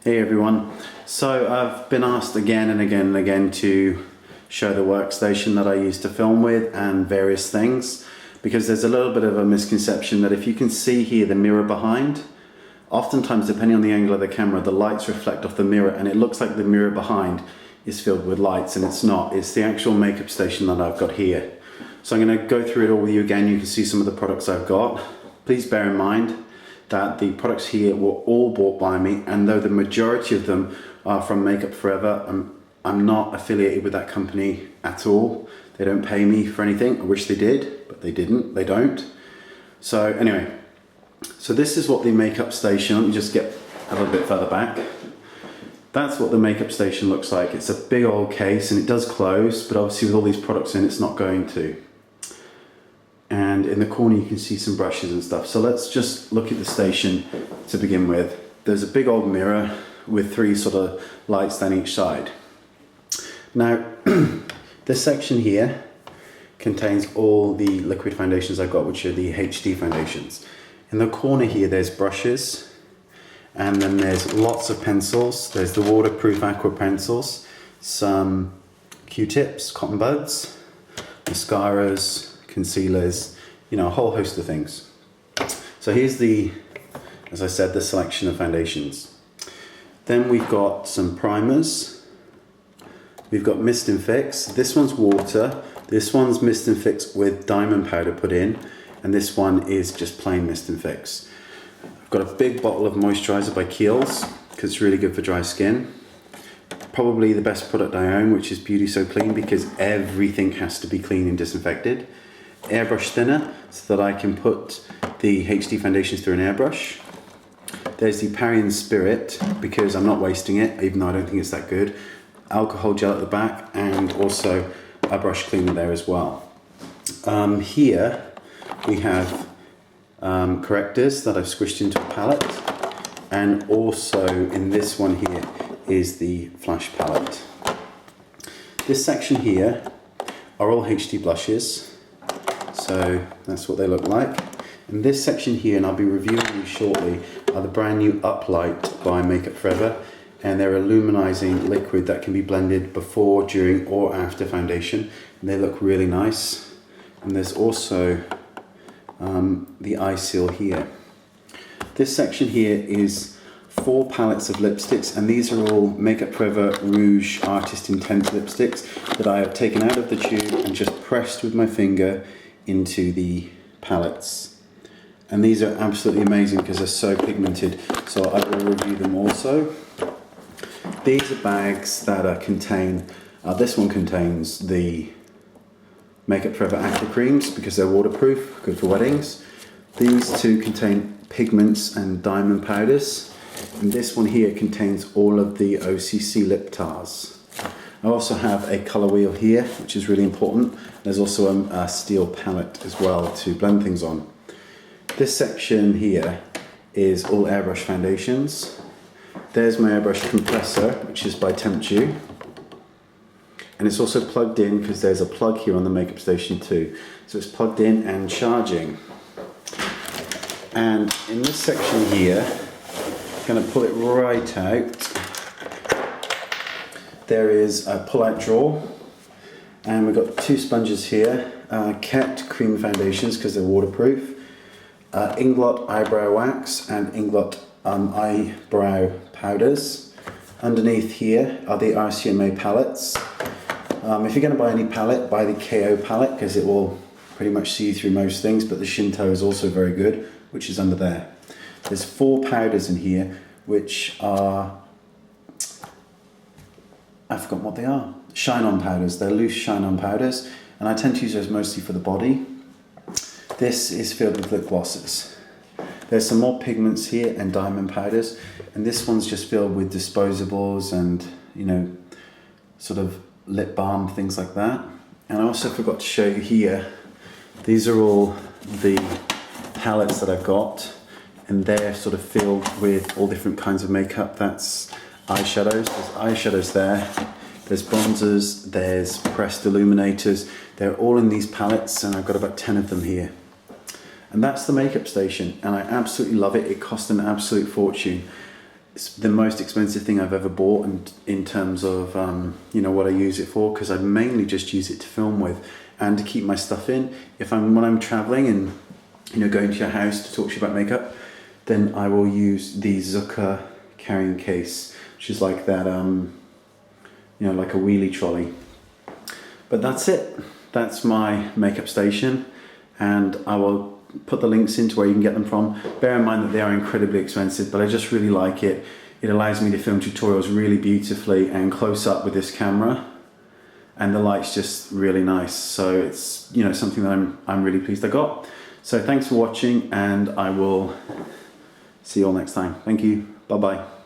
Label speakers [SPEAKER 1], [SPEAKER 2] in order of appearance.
[SPEAKER 1] Hey everyone. So I've been asked again and again and again to show the workstation that I used to film with and various things, because there's a little bit of a misconception that if you can see here the mirror behind, oftentimes depending on the angle of the camera, the lights reflect off the mirror and it looks like the mirror behind is filled with lights, and it's not. It's the actual makeup station that I've got here. So I'm going to go through it all with you again. You can see some of the products I've got. Please bear in mind that the products here were all bought by me, and though the majority of them are from Makeup Forever, I'm not affiliated with that company at all. They don't pay me for anything. I wish they did, but they didn't. They don't. So anyway, so this is what the makeup station, let me just get a little bit further back. That's what the makeup station looks like. It's a big old case and it does close, but obviously with all these products in, it's not going to. And in the corner you can see some brushes and stuff. So let's just look at the station to begin with. There's a big old mirror with three sort of lights down each side. Now, this section here contains all the liquid foundations I've got, which are the HD foundations. In the corner here there's brushes, and then there's lots of pencils. There's the waterproof aqua pencils, some Q-tips, cotton buds, mascaras, concealers, you know, a whole host of things. So here's the, as I said, the selection of foundations. Then we've got some primers. We've got Mist and Fix. This one's water. This one's Mist and Fix with diamond powder put in, and this one is just plain Mist and Fix. I've got a big bottle of moisturizer by Kiehl's because it's really good for dry skin. Probably the best product I own, which is Beauty So Clean, because everything has to be clean and disinfected. Airbrush thinner so that I can put the HD foundations through an airbrush. There's the Parian Spirit because I'm not wasting it, even though I don't think it's that good. Alcohol gel at the back, and also a brush cleaner there as well. Here we have correctors that I've squished into a palette, and also in this one here is the flash palette. This section here are all HD blushes. So that's what they look like. And this section here, and I'll be reviewing these shortly, are the brand new Uplight by Makeup Forever, and they're a luminizing liquid that can be blended before, during or after foundation, and they look really nice. And there's also the eye seal here. This section here is 4 palettes of lipsticks, and these are all Makeup Forever Rouge Artist Intense lipsticks that I have taken out of the tube and just pressed with my finger into the palettes. And these are absolutely amazing because they're so pigmented, so I will review them also. These are bags that contain, this one contains the Makeup Forever Aqua creams because they're waterproof, good for weddings. These two contain pigments and diamond powders, and this one here contains all of the OCC lip tars. I also have a colour wheel here, which is really important. There's also a steel palette as well to blend things on. This section here is all airbrush foundations. There's my airbrush compressor, which is by Temptu. And it's also plugged in because there's a plug here on the makeup station too. So it's plugged in and charging. And in this section here, I'm going to pull it right out. There is a pull-out drawer, and we've got 2 sponges here, Ket cream foundations because they're waterproof, Inglot eyebrow wax and Inglot eyebrow powders. Underneath here are the RCMA palettes. If you're going to buy any palette, buy the KO palette because it will pretty much see through most things, but the Shinto is also very good, which is under there. There's 4 powders in here, which are, I've forgotten what they are. Shine-on powders. They're loose shine-on powders, and I tend to use those mostly for the body. This is filled with lip glosses. There's some more pigments here and diamond powders, and this one's just filled with disposables and, you know, sort of lip balm, things like that. And I also forgot to show you here, these are all the palettes that I've got, and they're sort of filled with all different kinds of makeup. That's eyeshadows. There's eyeshadows there, there's bronzers, there's pressed illuminators. They're all in these palettes, and I've got about 10 of them here. And that's the makeup station, and I absolutely love it. It cost an absolute fortune. It's the most expensive thing I've ever bought, and in terms of you know, what I use it for, because I mainly just use it to film with and to keep my stuff in. When I'm traveling and, you know, going to your house to talk to you about makeup, then I will use the Zucca carrying case, which is like that, you know, like a wheelie trolley. But that's it. That's my makeup station, and I will put the links into where you can get them from. Bear in mind that they are incredibly expensive, but I just really like it. It allows me to film tutorials really beautifully and close up with this camera, and the light's just really nice. So it's, you know, something that I'm really pleased I got. So thanks for watching, and I will see you all next time. Thank you. Bye bye.